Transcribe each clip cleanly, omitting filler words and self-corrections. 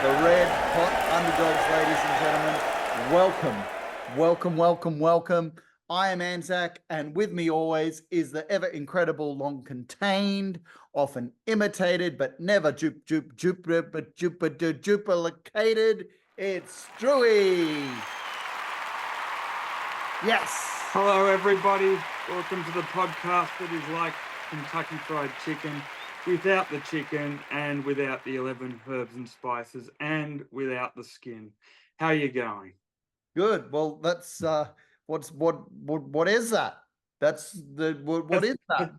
the red hot underdogs, ladies and gentlemen. Welcome. I am AnzaK, and with me always is the ever incredible, long contained, often imitated, but never duplicated. It's Drewy. Yes. Hello, everybody. Welcome to the podcast that is like Kentucky Fried Chicken, without the chicken and without the 11 herbs and spices and without the skin. How are you going? Good. Well, that's what is that? What is that?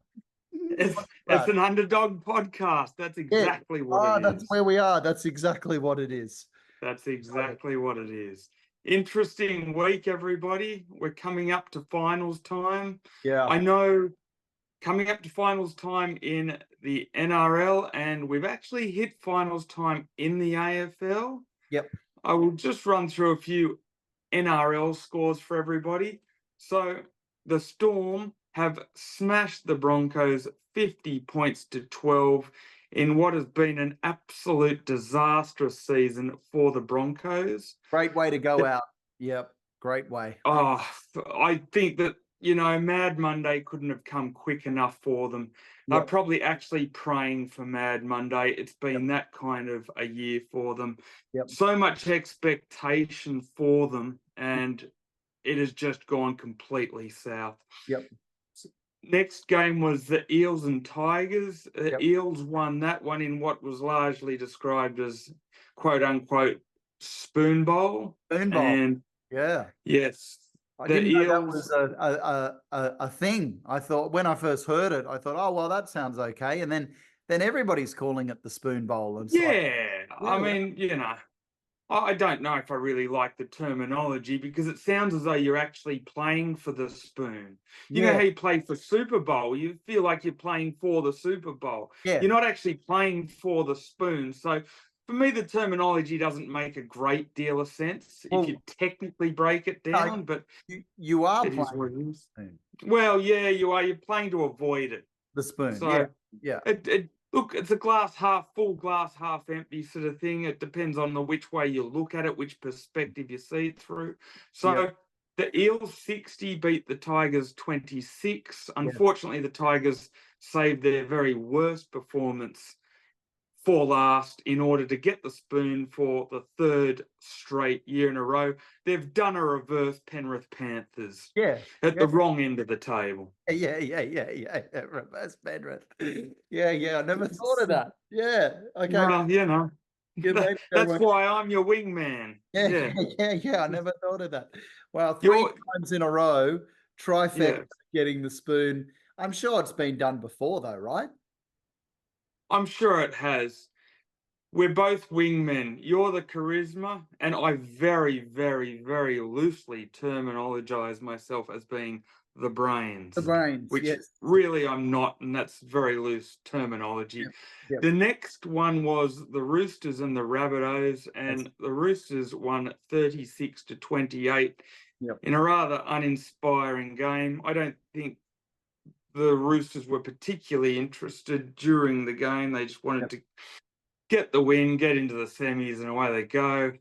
It's an underdog podcast. That's exactly what it is. That's where we are. That's exactly what it is. That's exactly what it is. Interesting week, everybody. We're coming up to finals time. Yeah. I know, coming up to finals time in the NRL, and we've actually hit finals time in the AFL. Yep. I will just run through a few NRL scores for everybody. So the Storm have smashed the Broncos 50 points to 12 in what has been an absolute disastrous season for the Broncos. Great way to go out. Yep. Great way. Oh, I think that, Mad Monday couldn't have come quick enough for them. They're probably actually praying for Mad Monday. It's been that kind of a year for them. Yep. So much expectation for them, and it has just gone completely south. Yep. Next game was the Eels and Tigers. The Eels won that one in what was largely described as quote-unquote spoon bowl. Spoon bowl. And yes. I didn't know that was a thing. I thought when I first heard it, I thought, oh, well, that sounds okay. And then everybody's calling it the spoon bowl. And I mean, I don't know if I really like the terminology because it sounds as though you're actually playing for the spoon. You know how you play for Super Bowl? You feel like you're playing for the Super Bowl. Yeah. You're not actually playing for the spoon. So for me, the terminology doesn't make a great deal of sense if you technically break it down. But you are playing the spoon. Well, yeah, you are. You're playing to avoid it. The spoon. So yeah. Look, it's a glass half full, glass half empty sort of thing. It depends on which way you look at it, which perspective you see it through. So the Eels 60 beat the Tigers 26. Unfortunately, the Tigers saved their very worst performance for last in order to get the spoon for the third straight year in a row. They've done a reverse Penrith Panthers at the wrong end of the table. Yeah. Reverse Penrith. Yeah. I never thought of that. Yeah. Okay. Well, that's why I'm your wingman. Yeah. I never thought of that. Well, three times in a row, trifecta getting the spoon. I'm sure it's been done before, though, right? I'm sure it has. We're both wingmen. You're the charisma, and I very, very, very loosely terminologize myself as being the brains. The brains, which really I'm not, and that's very loose terminology. Yep. The next one was the Roosters and the Rabbitohs, and the Roosters won 36-28 in a rather uninspiring game. I don't think the Roosters were particularly interested during the game. They just wanted to get the win, get into the semis, and away they go.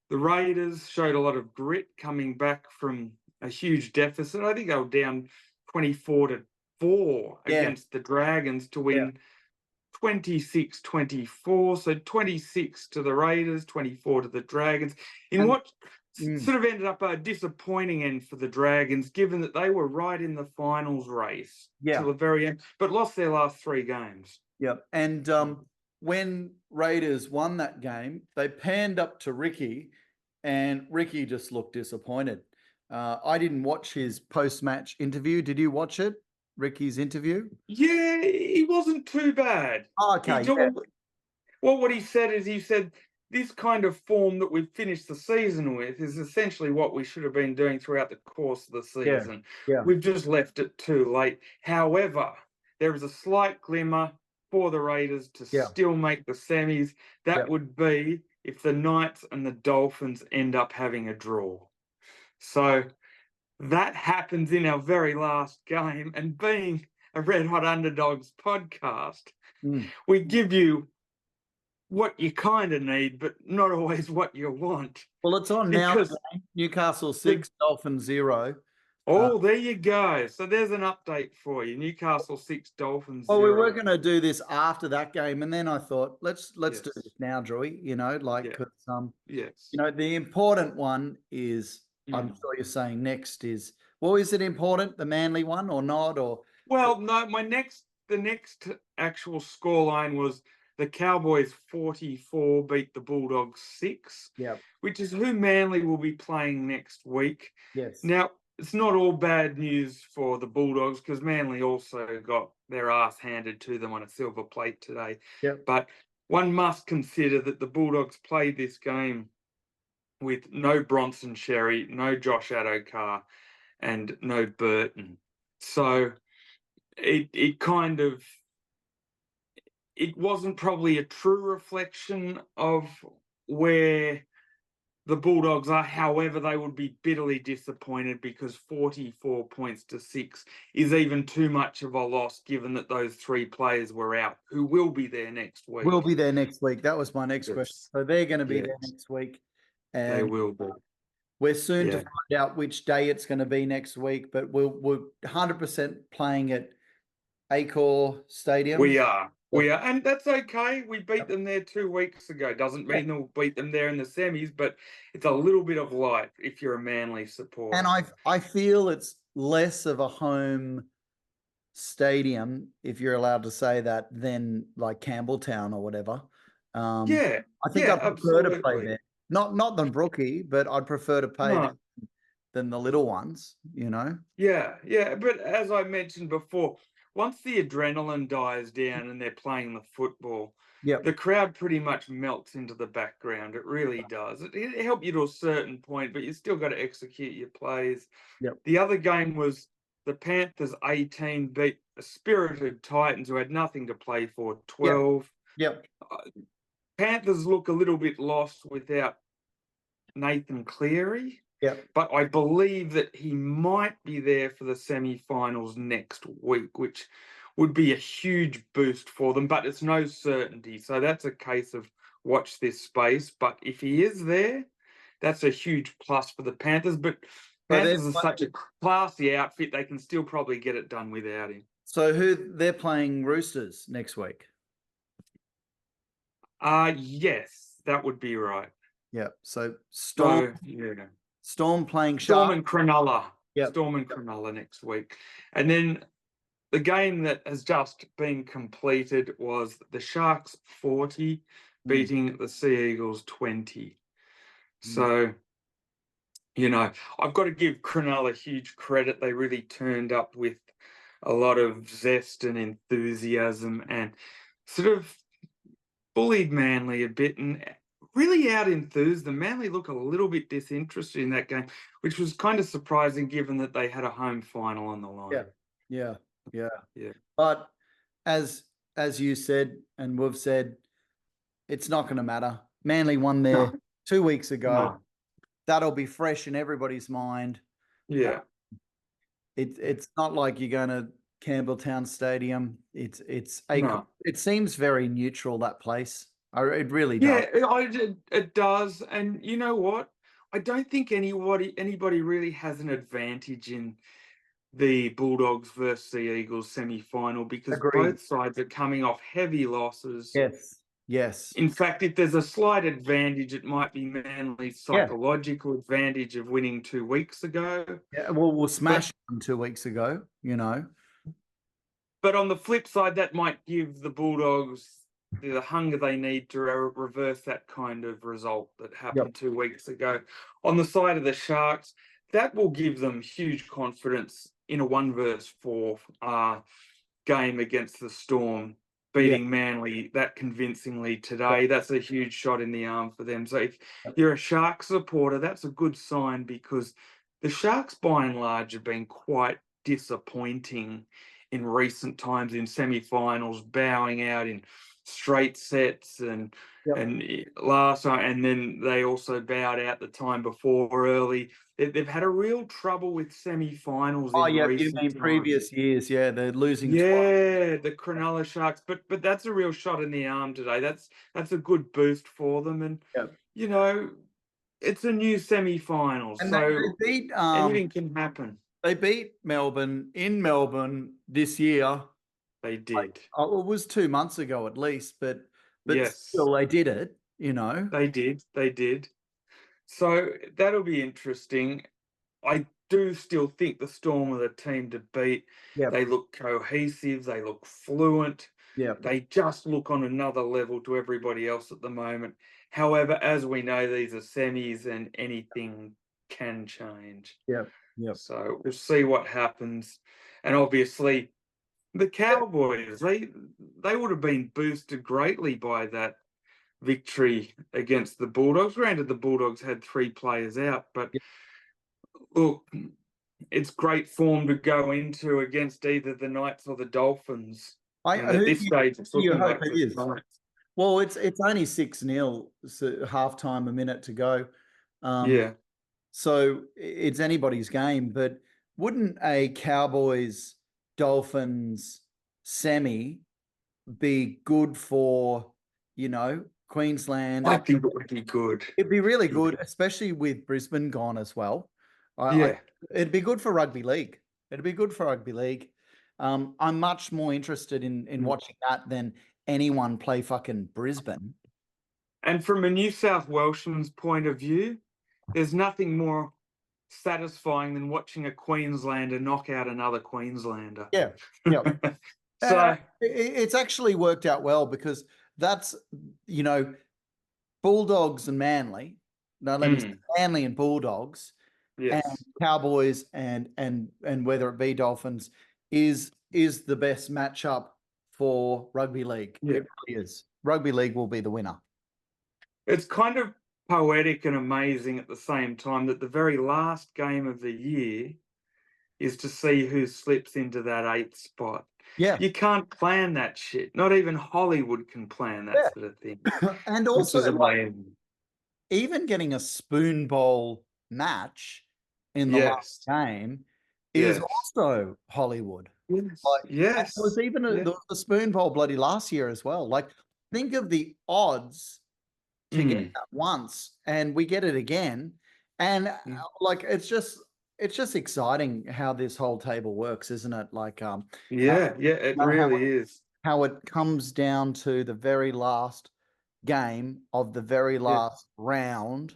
The Raiders showed a lot of grit coming back from a huge deficit. I think they were down 24-4 against the Dragons to win 26-24. So 26 to the Raiders, 24 to the Dragons. In what sort of ended up a disappointing end for the Dragons, given that they were right in the finals race till the very end, but lost their last three games. Yep. And when Raiders won that game, they panned up to Ricky, and Ricky just looked disappointed. I didn't watch his post-match interview. Did you watch it? Ricky's interview? Yeah, he wasn't too bad. Oh, okay. Well, what he said is, this kind of form that we've finished the season with is essentially what we should have been doing throughout the course of the season. Yeah. We've just left it too late. However, there is a slight glimmer for the Raiders to still make the semis. That would be if the Knights and the Dolphins end up having a draw. So that happens in our very last game, and being a Red Hot Underdogs podcast, we give you what you kind of need, but not always what you want. Well, it's on now. Because Newcastle 6, Dolphins 0. there you go. So there's an update for you. Newcastle 6, Dolphins 0. Well, we were going to do this after that game, and then I thought, let's do this now, Drewy. Yes. The important one is, I'm sure you're saying next is, well, is it important, the Manly one or not? Or well, no, the next actual scoreline was the Cowboys 44 beat the Bulldogs 6. Yeah. Which is who Manly will be playing next week. Yes. Now, it's not all bad news for the Bulldogs because Manly also got their ass handed to them on a silver plate today. Yep. But one must consider that the Bulldogs played this game with no Bronson Sherry, no Josh Adokar, and no Burton. So it wasn't probably a true reflection of where the Bulldogs are. However, they would be bitterly disappointed because 44 points to 6 is even too much of a loss given that those 3 players were out who will be there next week. Will be there next week. That was my next question. So they're going to be there next week. And they will be. We're soon to find out which day it's going to be next week, but we're 100% playing at Accor Stadium. We are. And that's okay. We beat them there 2 weeks ago. Doesn't mean they'll beat them there in the semis, but it's a little bit of light if you're a Manly supporter. And I feel it's less of a home stadium, if you're allowed to say that, than like Campbelltown or whatever. I think I'd prefer to play there. Not than Brookie, but I'd prefer to play than the little ones, Yeah. But as I mentioned before, once the adrenaline dies down and they're playing the football, the crowd pretty much melts into the background. It really does. It helps you to a certain point, but you still got to execute your plays. The other game was the Panthers 18 beat a spirited Titans who had nothing to play for 12. Panthers look a little bit lost without Nathan Cleary. But I believe that he might be there for the semi-finals next week, which would be a huge boost for them, but it's no certainty. So that's a case of watch this space. But if he is there, that's a huge plus for the Panthers. But Panthers are such a classy outfit, they can still probably get it done without him. So they're playing Roosters next week? Yes, that would be right. So Storm playing Sharks. Storm and Cronulla. Storm and Cronulla next week. And then the game that has just been completed was the Sharks 40 beating the Sea Eagles 20. So, I've got to give Cronulla huge credit. They really turned up with a lot of zest and enthusiasm and sort of bullied Manly a bit and really out-enthused them. Manly look a little bit disinterested in that game, which was kind of surprising given that they had a home final on the line. Yeah. But as you said, and we've said, it's not going to matter. Manly won there 2 weeks ago. That'll be fresh in everybody's mind. It's not like you're going to Campbelltown Stadium. It seems very neutral, that place. It really does. It does. And you know what? I don't think anybody really has an advantage in the Bulldogs versus the Eagles semi-final because both sides are coming off heavy losses. Yes. In fact, if there's a slight advantage, it might be Manly's psychological advantage of winning 2 weeks ago. We'll smash them 2 weeks ago, But on the flip side, that might give the Bulldogs the hunger they need to reverse that kind of result that happened 2 weeks ago. On the side of the Sharks, that will give them huge confidence in a 1-4 game against the Storm, beating Manly that convincingly today. That's a huge shot in the arm for them. So if you're a Sharks supporter, that's a good sign because the Sharks, by and large, have been quite disappointing in recent times in semi-finals, bowing out in straight sets and last night, and then they also bowed out the time before early. They've had a real trouble with semi-finals in you recent mean times. previous years? Yeah, they're losing twice. Yeah, the Cronulla Sharks, but that's a real shot in the arm today. That's a good boost for them, and you know, it's a new semi-final, And so they beat anything can happen. They beat Melbourne in Melbourne this year. They did. It was 2 months ago at least, but Yes, still they did it. You know, they did. So that'll be interesting. I do still think the Storm are the team to beat. Yeah. They look cohesive. They look fluent. Yeah. They just look on another level to everybody else at the moment. However, as we know, these are semis and anything can change. Yeah. Yeah. So we'll see what happens. And obviously, the Cowboys, they would have been boosted greatly by that victory against the Bulldogs. Granted, the Bulldogs had 3 players out, but look, it's great form to go into against either the Knights or the Dolphins. And at this stage, it's looking like the Knights. Well, it's only 6-0, so half-time, a minute to go. So it's anybody's game, but wouldn't a Cowboys Dolphins semi be good for, Queensland? I think it would be good. It'd be really good, especially with Brisbane gone as well. It'd be good for rugby league. It'd be good for rugby league. I'm much more interested in watching that than anyone play fucking Brisbane. And from a New South Welshman's point of view, there's nothing more satisfying than watching a Queenslander knock out another Queenslander. Yeah. So it's actually worked out well because that's, Bulldogs and Manly. No, let me say Manly and Bulldogs, and Cowboys and whether it be Dolphins is the best matchup for rugby league. It really is. Rugby league will be the winner. It's kind of poetic and amazing at the same time that the very last game of the year is to see who slips into that 8th spot. Yeah. You can't plan that shit. Not even Hollywood can plan that sort of thing. And also, even getting a spoon bowl match in the last game is also Hollywood. Yes. There was even the spoon bowl bloody last year as well. Like, think of the odds to get that once, and we get it again. And like, it's just exciting how this whole table works, isn't it? Like, it really is. How it comes down to the very last game of the very last round.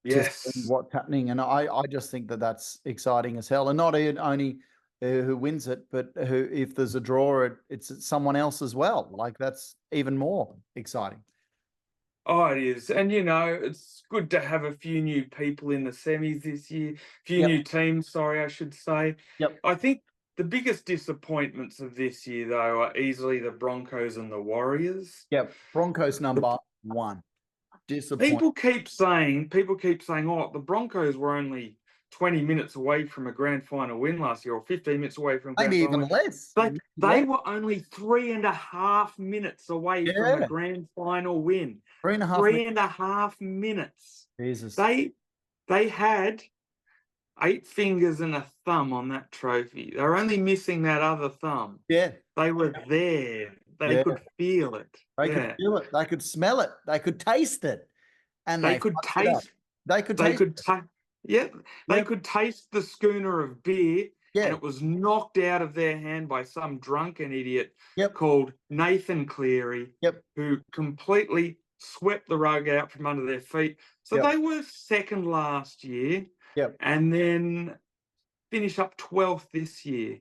Yes. What's happening. And I just think that that's exciting as hell. And not only who wins it, but who, if there's a draw, it's someone else as well. Like, that's even more exciting. Oh, it is. And, it's good to have a few new people in the semis this year. A few new teams, I should say. I think the biggest disappointments of this year, though, are easily the Broncos and the Warriors. Broncos number 1. People keep saying, oh, the Broncos were only 20 minutes away from a grand final win last year, or 15 minutes away from a grand final win. Less. They were only 3.5 minutes away from a grand final win. 3.5 minutes. Jesus. They had 8 fingers and a thumb on that trophy. They were only missing that other thumb. Yeah. They were there. They could feel it. They could feel it. They could smell it. They could taste it. And they could taste. They could taste the schooner of beer, and it was knocked out of their hand by some drunken idiot called Nathan Cleary, who completely swept the rug out from under their feet. So they were second last year, and then finish up 12th this year.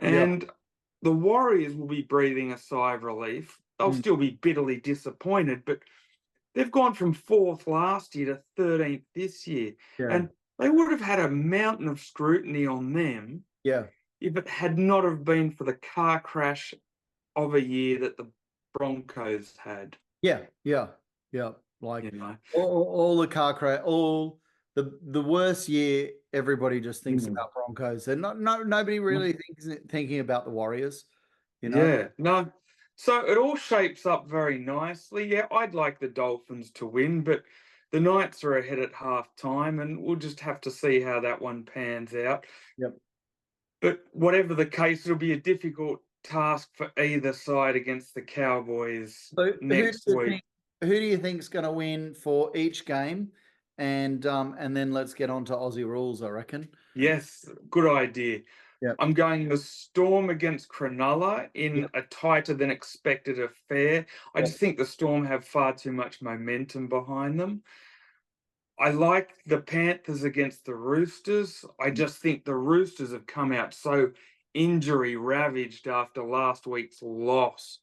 And the Warriors will be breathing a sigh of relief. They'll still be bitterly disappointed, but they've gone from 4th last year to 13th this year. And they would have had a mountain of scrutiny on them if it had not have been for the car crash of a year that the Broncos had. Like, all the car crash, all the worst year, everybody just thinks about Broncos. And nobody really thinking about the Warriors. No. So it all shapes up very nicely. Yeah, I'd like the Dolphins to win, but the Knights are ahead at half time, and we'll just have to see how that one pans out. Yep. But whatever the case, it'll be a difficult task for either side against the Cowboys So next week. who do you think is going to win for each game? And then let's get on to Aussie rules, I reckon. Yes, good idea. Yep. I'm going the Storm against Cronulla in a tighter than expected affair. I just think the Storm have far too much momentum behind them. I like the Panthers against the Roosters. I just think the Roosters have come out so injury ravaged after last week's loss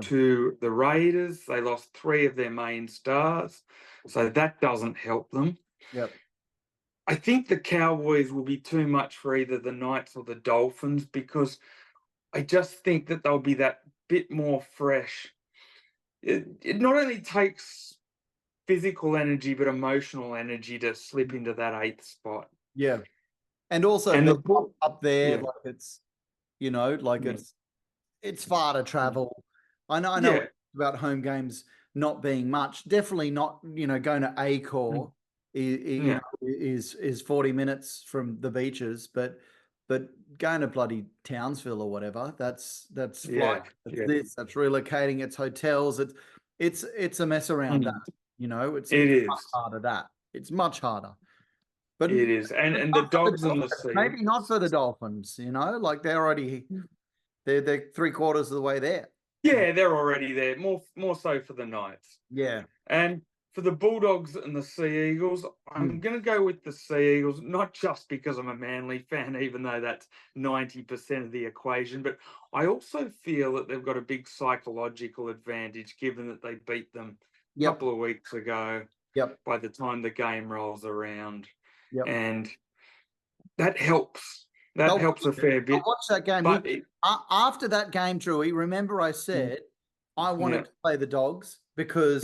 to the Raiders. They lost 3 of their main stars, so that doesn't help them. Yep. I think the Cowboys will be too much for either the Knights or the Dolphins because I just think that they'll be that bit more fresh. It not only takes physical energy, but emotional energy to slip into that 8th spot. Yeah. And also up there, like it's, like it's far to travel. I know about home games not being much. Definitely not, going to Acor is 40 minutes from the beaches, but going to bloody Townsville or whatever, that's flight. That's relocating. It's hotels. It's a mess around that. It's much harder that. It's much harder. But it is. And the Dogs and the Sea. Maybe not for the Dolphins, like they're 3/4 of the way there. Yeah, they're already there. More so for the Knights. Yeah. And for the Bulldogs and the Sea Eagles, I'm going to go with the Sea Eagles, not just because I'm a Manly fan, even though that's 90% of the equation, but I also feel that they've got a big psychological advantage given that they beat them a couple of weeks ago by the time the game rolls around. And that helps. That helps a fair bit. I watched that game. After that game, Drewy, remember I said I wanted to play the Dogs because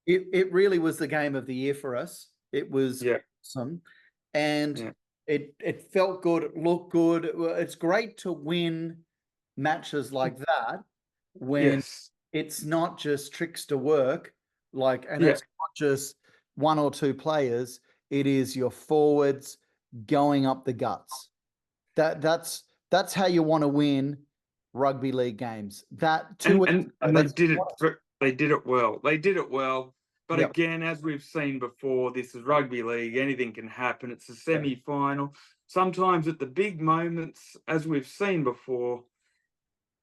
it really was the game of the year for us. It was awesome. And it felt good, it looked good. It's great to win matches like that when it's not just tricks to work, and it's not just 1 or 2 players. It is your forwards going up the guts. That's how you want to win rugby league games. And they did it. They did it well. They did it well. But again, as we've seen before, this is rugby league. Anything can happen. It's a semi-final. Sometimes at the big moments, as we've seen before,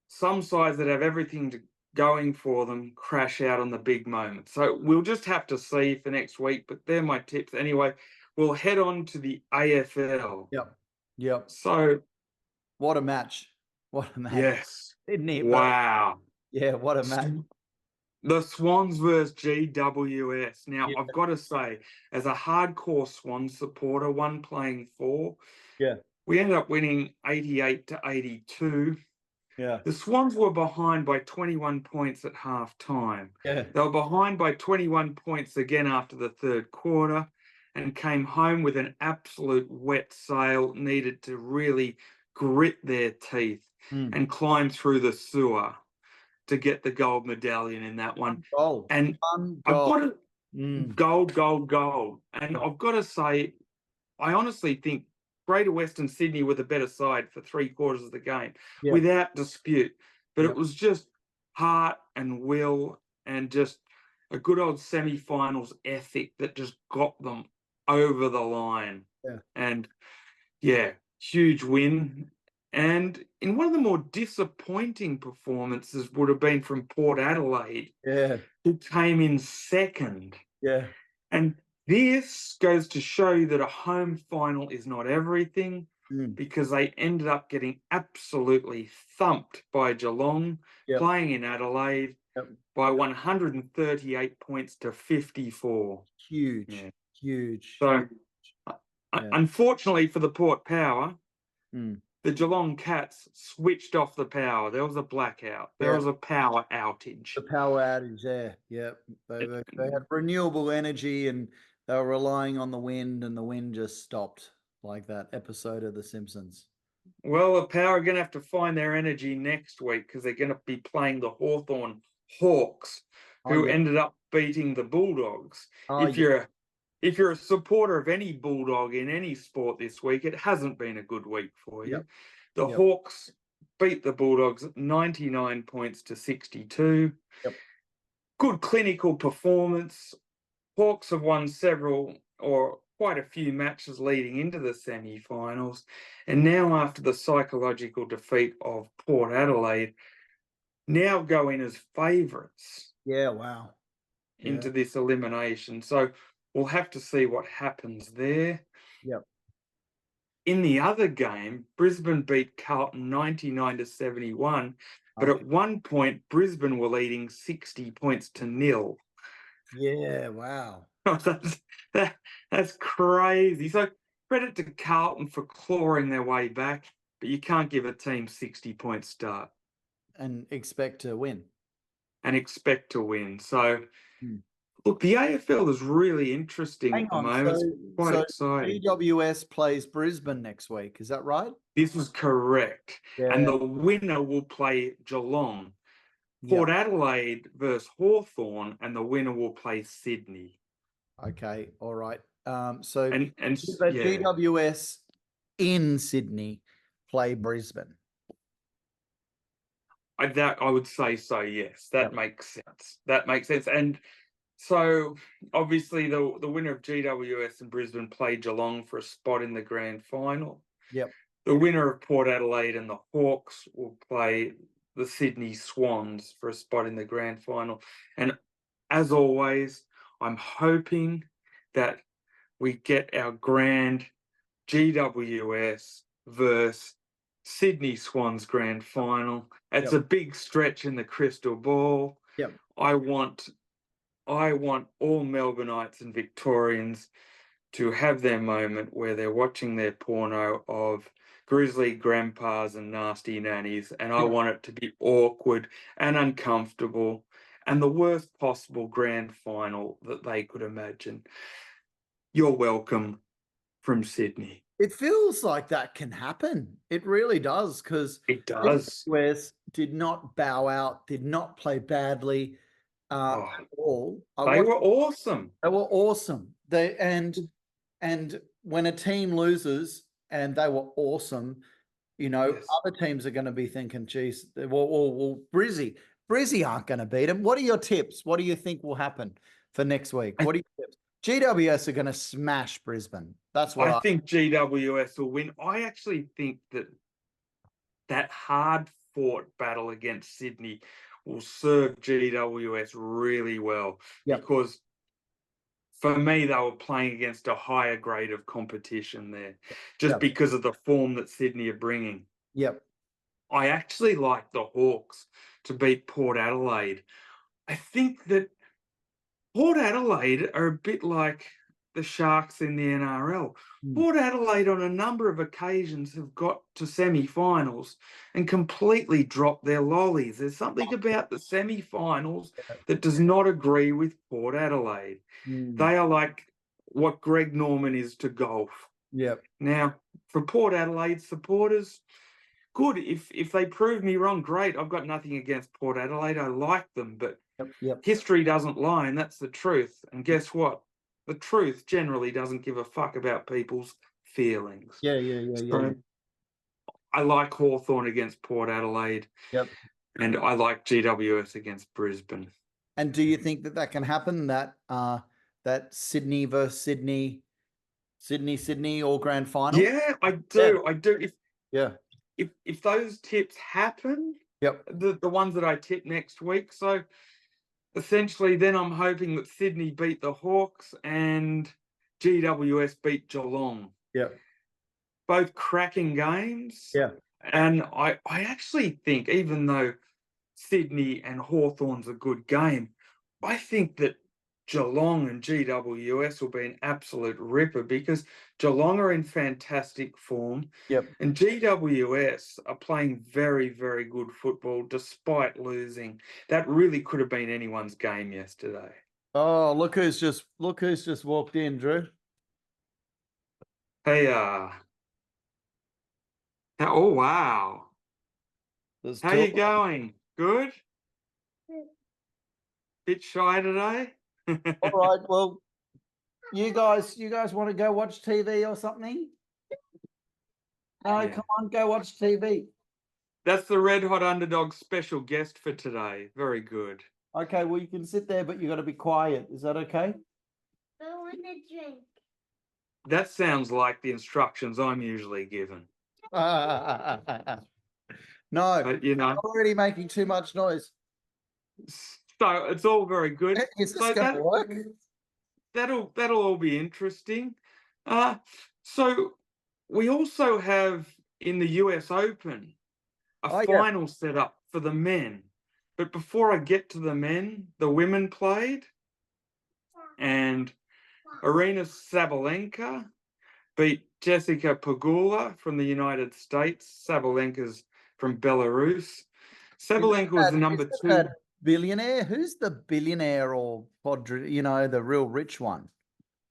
some sides that have everything going for them crash out on the big moment. So we'll just have to see for next week. But they're my tips. Anyway, we'll head on to the AFL. Yep. So what a match. What a match. Yes. Isn't it? Wow. Yeah, what a match. The Swans versus GWS. Now, I've got to say, as a hardcore Swans supporter, 1 playing 4, we ended up winning 88-82. Yeah. The Swans were behind by 21 points at half time. Yeah. They were behind by 21 points again after the 3rd quarter and came home with an absolute wet sail, needed to really grit their teeth and climb through the sewer to get the gold medallion in that one. Gold. And I've got to gold. And I've got to say, I honestly think Greater Western Sydney were the better side for 3/4 of the game, without dispute. But it was just heart and will and just a good old semi-finals ethic that just got them over the line. And huge win. And in one of the more disappointing performances would have been from Port Adelaide, who came in 2nd. And this goes to show you that a home final is not everything, because they ended up getting absolutely thumped by Geelong, playing in Adelaide by 138 points to 54. Huge. So, unfortunately for the Port Power, the Geelong Cats switched off the power. There was a blackout. There was a power outage. The power outage there. They had renewable energy and they were relying on the wind, and the wind just stopped, like that episode of The Simpsons. Well, the Power are going to have to find their energy next week because they're going to be playing the Hawthorn Hawks, Oh, who yeah. ended up beating the Bulldogs. Oh, If you're a supporter of any Bulldog in any sport this week, it hasn't been a good week for you. Yep. The Yep. Hawks beat the Bulldogs 99 points to 62. Yep. Good clinical performance. Hawks have won several or quite a few matches leading into the semi-finals. And now after the psychological defeat of Port Adelaide, now go in as favourites Yeah, wow. into this elimination. So we'll have to see what happens there. Yep. In the other game, Brisbane beat Carlton 99 to 71. But Okay. at one point, Brisbane were leading 60 points to 0. Yeah, wow. That's crazy. So credit to Carlton for clawing their way back, but you can't give a team 60-point start And expect to win. and expect to win. So Hmm. look, the AFL is really interesting Hang at the on. moment. It's quite exciting. GWS plays Brisbane next week. Is that right? This was correct. Yeah. And the winner will play Geelong. Port Adelaide versus Hawthorn, and the winner will play Sydney. Okay. All right. So And the yeah. GWS in Sydney play Brisbane. I would say so, yes. That Yep. makes sense. That makes sense. And so obviously the winner of GWS and Brisbane play Geelong for a spot in the grand final. Yep. The winner of Port Adelaide and the Hawks will play the Sydney Swans for a spot in the grand final. And as always, I'm hoping that we get our grand GWS versus Sydney Swans grand final. It's a big stretch in the crystal ball. Yep. I want all Melbourneites and Victorians to have their moment where they're watching their porno of grizzly grandpas and nasty nannies, and I want it to be awkward and uncomfortable and the worst possible grand final that they could imagine. You're welcome from Sydney. It feels like that can happen. It really does, because It does. GWS did not bow out, did not play badly at all. They were awesome. They were awesome. And when a team loses and they were awesome, other teams are going to be thinking, geez, well, Brizzy aren't going to beat them. What are your tips? What do you think will happen for next week? What are your tips? GWS are going to smash Brisbane. That's what I think GWS will win. I actually think that hard-fought battle against Sydney will serve GWS really well, because for me, they were playing against a higher grade of competition there, just because of the form that Sydney are bringing. Yep. I actually like the Hawks to beat Port Adelaide. I think that Port Adelaide are a bit like the Sharks in the NRL. Port Adelaide on a number of occasions have got to semi-finals and completely dropped their lollies. There's something about the semi-finals that does not agree with Port Adelaide. They are like what Greg Norman is to golf. Yep. Now, for Port Adelaide supporters, good. If they prove me wrong, great. I've got nothing against Port Adelaide. I like them, but history doesn't lie, and that's the truth. And guess what? The truth generally doesn't give a fuck about people's feelings. So I like Hawthorn against Port Adelaide. Yep. And I like GWS against Brisbane. And do you think that can happen? That Sydney versus Sydney or grand final? Yeah, I do. I do. If those tips happen, the ones that I tip next week. So essentially, then I'm hoping that Sydney beat the Hawks and GWS beat Geelong. Both cracking games. And I actually think, even though Sydney and Hawthorn's a good game, I think that Geelong and GWS will be an absolute ripper, because Geelong are in fantastic form. And GWS are playing very, very good football despite losing. That really could have been anyone's game yesterday. Oh, look who's just walked in, Drew. Hey, Oh, wow. There's How two. you going? Good? Bit shy today? All right. Well, you guys want to go watch TV or something? No, Yeah. come on, go watch TV. That's the Red Hot Underdogs special guest for today. Very good. Okay, well, you can sit there, but you got to be quiet. Is that okay? I want a drink. That sounds like the instructions I'm usually given. No, But, you know, already making too much noise. so it's all very good. Is this So going to work? that'll all be interesting. So we also have in the US Open a final set up for the men. But before I get to the men, the women played, and Arina Sabalenka beat Jessica Pegula from the United States. Sabalenka's from Belarus. Sabalenka was the number 2. That billionaire? Who's the billionaire or the real rich one?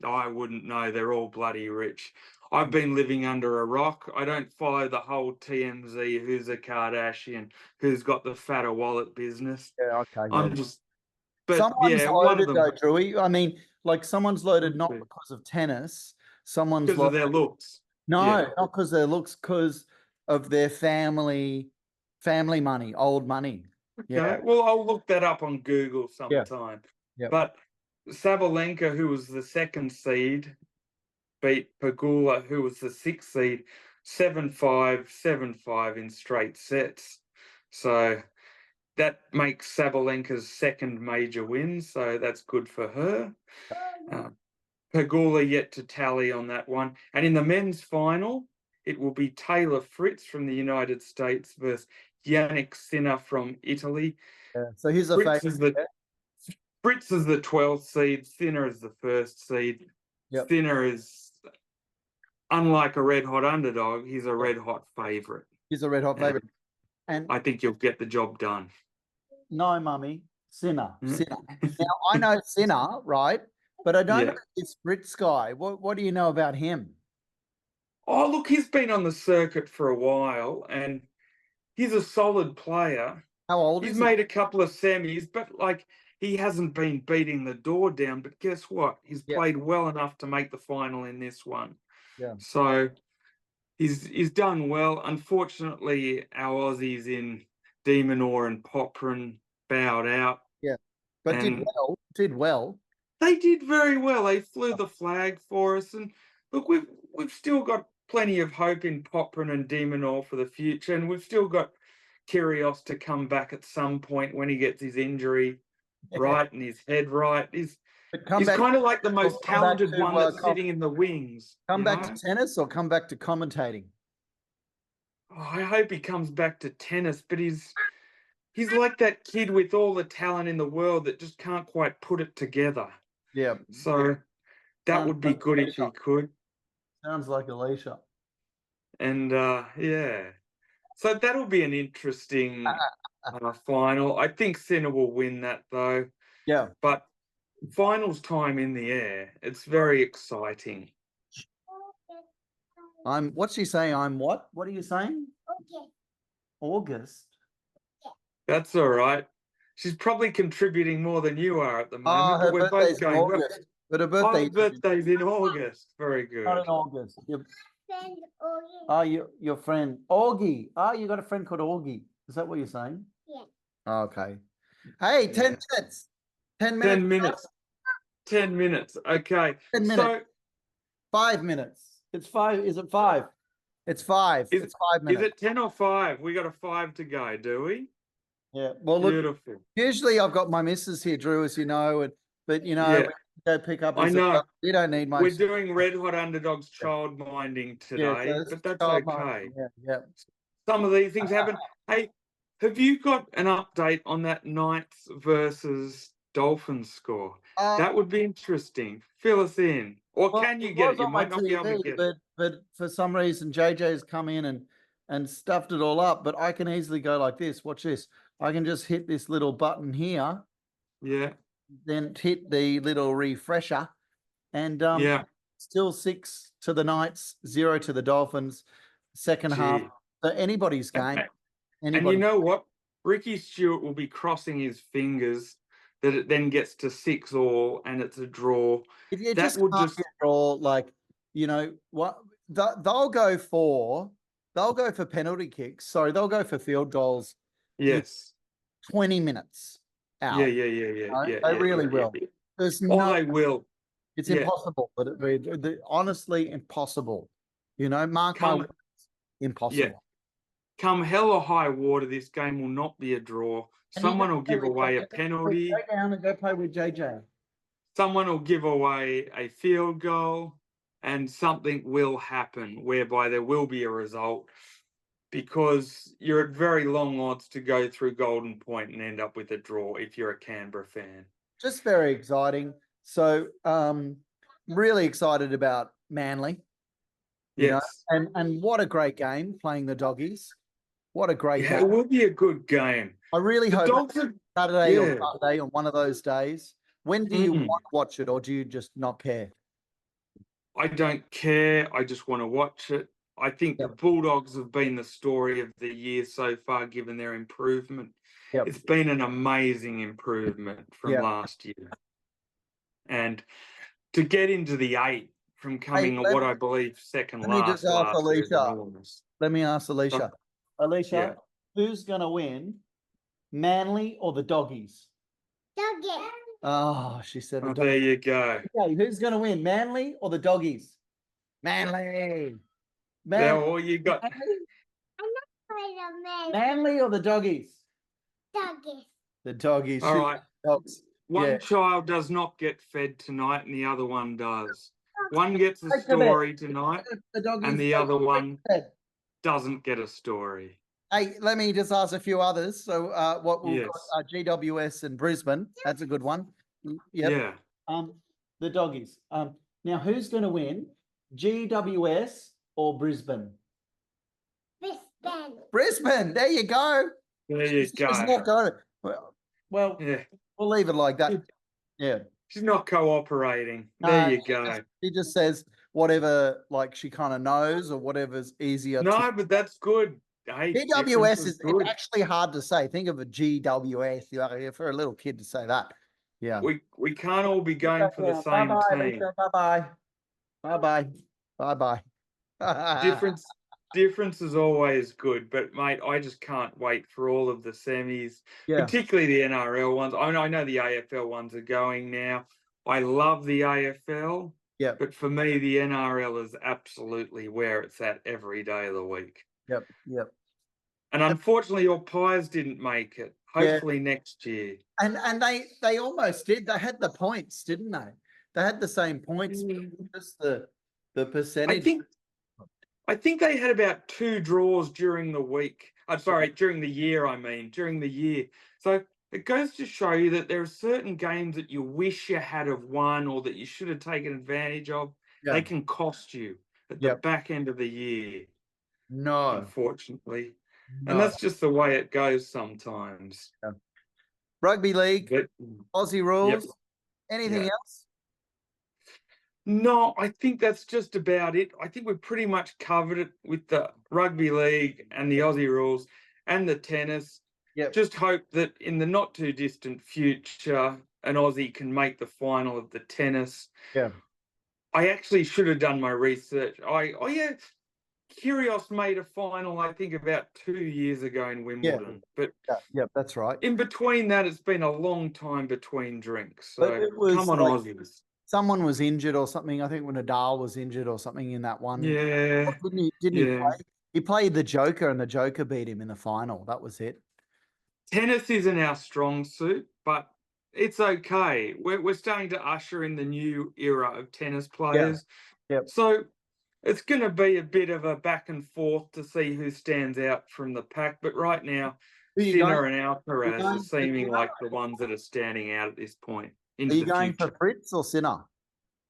I wouldn't know. They're all bloody rich. I've been living under a rock. I don't follow the whole TMZ, who's a Kardashian, who's got the fatter wallet business. Yeah, okay. I'm just, but someone's yeah, one loaded of though, them Drewy. I mean, like someone's loaded not be. because of tennis. Someone's because of loaded. their looks. No, Yeah. not because of their looks, because of their family money, old money. Yeah. Okay. Well, I'll look that up on Google sometime. Yeah. But Sabalenka, who was the 2nd seed, beat Pegula, who was the 6th seed, 7-5, 7-5 in straight sets. So that makes Sabalenka's 2nd major win. So that's good for her. Pegula yet to tally on that one. And in the men's final, it will be Taylor Fritz from the United States versus Yannick Sinner from Italy. Yeah. So here's a Fritz favorite. Fritz is the 12th seed. Sinner is the 1st seed. Yep. Sinner is, unlike a red hot underdog, he's a red hot favourite. He's a red hot favorite. And I think you'll get the job done. no, mummy, Sinner. Sinner. Now I know Sinner, right? But I don't know this Fritz guy. What do you know about him? Oh, look, he's been on the circuit for a while, and he's a solid player. How old is He's he? made a couple of semis, but like he hasn't been beating the door down. But guess what? He's played well enough to make the final in this one. Yeah. So he's done well. Unfortunately, our Aussies in Demonor and Poprin bowed out. Yeah. But did well. They did very well. They flew the flag for us, and look, we've still got plenty of hope in Poprin and Demonor for the future, and we've still got Kyrgios to come back at some point when he gets his injury right and his head right. He's kind of like the most talented one that's sitting in the wings. Come back to tennis or come back to commentating? Oh, I hope he comes back to tennis, but he's like that kid with all the talent in the world that just can't quite put it together. Yeah. So that would be good if he could. Sounds like Alicia. And yeah. So that'll be an interesting final. I think Sinner will win that though. Yeah. But finals time in the air. It's very exciting. What's she saying? I'm what? What are you saying? Okay. August. That's all right. She's probably contributing more than you are at the moment. Her but we're birthday's both going in August. But her birthday's in August. Very good. Not in August. Friend Augie. Oh, your friend Augie. Oh, you got a friend called Augie. Is that what you're saying? Yeah. Okay. Hey, 10 minutes. 10 minutes. 10 minutes. 10 minutes. Okay. 10 minutes. So 5 minutes. It's 5. Is it 5? It's 5. It's 5 minutes. Is it 10 or 5? We got a 5 to go, do we? Yeah. Well, look, beautiful. Usually I've got my missus here, Drew, as you know, but we go pick up. I know. We don't need my. We're doing Red Hot Underdogs child minding today, but that's okay. Yeah. Some of these things happen. Hey, have you got an update on that Knights versus Dolphins score? That would be interesting. Fill us in. Or can you get it? You might not be able to get it. But for some reason, JJ's come in and stuffed it all up. But I can easily go like this. Watch this. I can just hit this little button here. Yeah. Then hit the little refresher. And still 6 to the Knights, 0 to the Dolphins. Second half So anybody's game. And you know what? Ricky Stewart will be crossing his fingers that it then gets to 6-all and it's a draw. If you that just would can't just get a draw, like, you know what, they'll go for penalty kicks. Sorry, they'll go for field goals. yes. 20 minutes out. Yeah. They really will. Yeah. There's Oh, no. they will. It's Yeah. impossible. But honestly, impossible. You know, mark my words, impossible. Yeah. Come hell or high water, this game will not be a draw. Someone will give away a penalty. Go down and go play with JJ. Someone will give away a field goal, and something will happen whereby there will be a result, because you're at very long odds to go through Golden Point and end up with a draw if you're a Canberra fan. Just very exciting. So, really excited about Manly. You know, and what a great game playing the Doggies. What a great game. It will be a good game. I really hope Dogs it's Saturday or Sunday on one of those days. When do you want to watch it, or do you just not care? I don't care. I just want to watch it. I think the Bulldogs have been the story of the year so far, given their improvement. It's been an amazing improvement from last year. And to get into the 8 from coming what I believe second last year. Let me ask Alicia. Alicia, who's going to win, Manly or the Doggies? Doggy. Oh, she said the Doggies. There you go. Okay, who's going to win, Manly or the Doggies? Manly. All you got. Manly or the Doggies? Doggy. The Doggies. All right. Dogs. One child does not get fed tonight, and the other one does. One gets a story tonight, and the other one doesn't get a story. Hey, let me just ask a few others. So, what we've got, GWS and Brisbane. That's a good one. Yeah. The Doggies. Now, who's going to win, GWS or Brisbane? Brisbane. There you go. There you go. She's not going. Well, we'll leave it like that. Yeah. She's not cooperating. There you go. She just says whatever, like, she kind of knows, or whatever's easier. No, but that's good. Hey, GWS is it's actually hard to say. Think of a GWS for a little kid to say that. Yeah. We can't all be going for the same team. Bye-bye. Bye-bye. Bye-bye. Difference is always good, but mate, I just can't wait for all of the semis, particularly the NRL ones. I know the AFL ones are going now. I love the AFL, but for me, the NRL is absolutely where it's at every day of the week. Yep. And unfortunately, your Pies didn't make it. Hopefully next year. And they almost did. They had the points, didn't they? They had the same points, just the percentage. I think they had about 2 draws during the week. During the year. So it goes to show you that there are certain games that you wish you had have won, or that you should have taken advantage of. They can cost you at the back end of the year. No. Unfortunately. No. And that's just the way it goes sometimes. Yeah. Rugby League, Aussie rules, anything else? No, I think that's just about it. I think we've pretty much covered it with the Rugby League and the Aussie rules and the tennis. Just hope that in the not too distant future, an Aussie can make the final of the tennis. I actually should have done my research. Kyrgios made a final, I think, about 2 years ago in Wimbledon. But that's right. In between that, it's been a long time between drinks. So come on, Aussies. Someone was injured or something. I think when Nadal was injured or something in that one. Yeah. Didn't he play? He played the Joker, and the Joker beat him in the final. That was it. Tennis isn't our strong suit, but it's okay. We're starting to usher in the new era of tennis players. So it's going to be a bit of a back and forth to see who stands out from the pack. But right now, Sinner and Alcaraz are seeming like the ones that are standing out at this point. Are you going for Fritz or Sinner?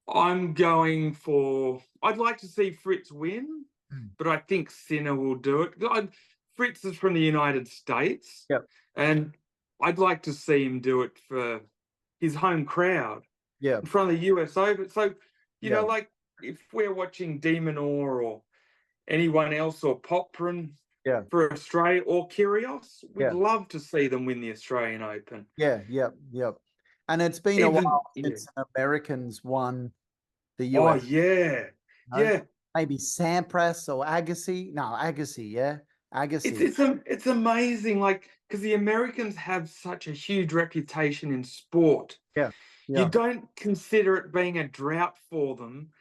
I'd like to see Fritz win, but I think Sinner will do it. Fritz is from the United States, and I'd like to see him do it for his home crowd, in front of the US Open. So, you know, like if we're watching De Minaur or anyone else or Poprin, Yeah. for Australia or Kyrgios. We'd Yeah. love to see them win the Australian Open. Yeah, yep. And it's been a while since Americans won the US. Oh, yeah. You know? Yeah. Maybe Sampras or Agassi. No, Agassi, yeah. Agassi. It's amazing, like, because the Americans have such a huge reputation in sport. Yeah. You don't consider it being a drought for them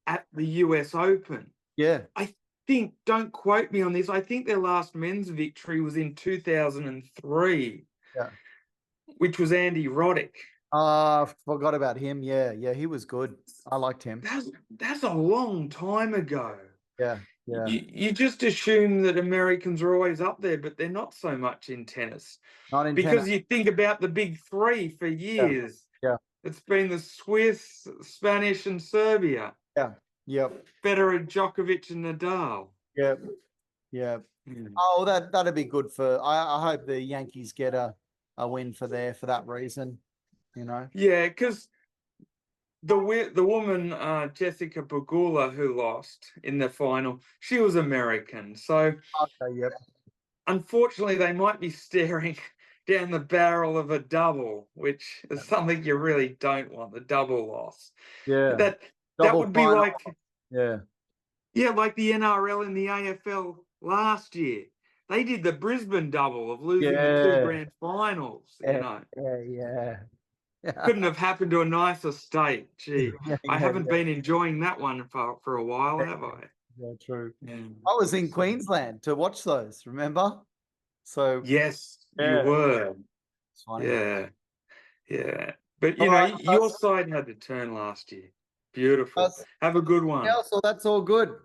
at the US Open. Yeah. I think, don't quote me on this, I think their last men's victory was in 2003, which was Andy Roddick. I forgot about him. Yeah, he was good. I liked him. That's a long time ago. Yeah. You just assume that Americans are always up there, but they're not so much in tennis. Not in because tennis. you think about the big three for years. Yeah. It's been the Swiss, Spanish, and Serbia. Yeah. Yep. Federer, Djokovic, and Nadal. Yep. Yeah. Oh, that'd be good for. I hope the Yankees get a win for that reason. You know. Yeah, because the woman Jessica Pegula who lost in the final, she was American. So unfortunately, they might be staring down the barrel of a double, which is something you really don't want, the double loss. Yeah. That would be final. like like the NRL and the AFL last year. They did the Brisbane double of losing the 2 grand finals. You know. Yeah. Couldn't have happened to a nicer state. Gee, I haven't been enjoying that one for a while, have I? Yeah, true. I was in Queensland to watch those, remember? So yes, you were. Yeah. But you know, your side had to turn last year. Beautiful. Have a good one. Yeah, so that's all good.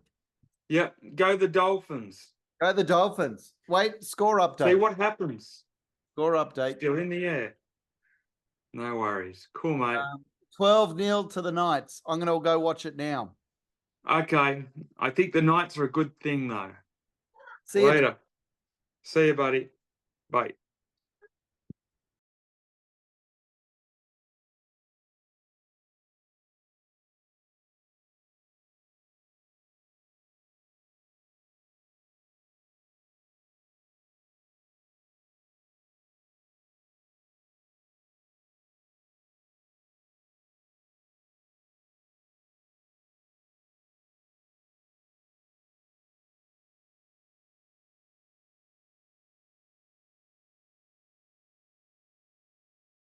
Yep. Go the Dolphins. Go the Dolphins. Wait, score update. See what happens. Score update. Still in the air. No worries. Cool, mate. 12-0 to the Knights. I'm going to go watch it now. Okay. I think the Knights are a good thing, though. See you later. See you, buddy. Bye.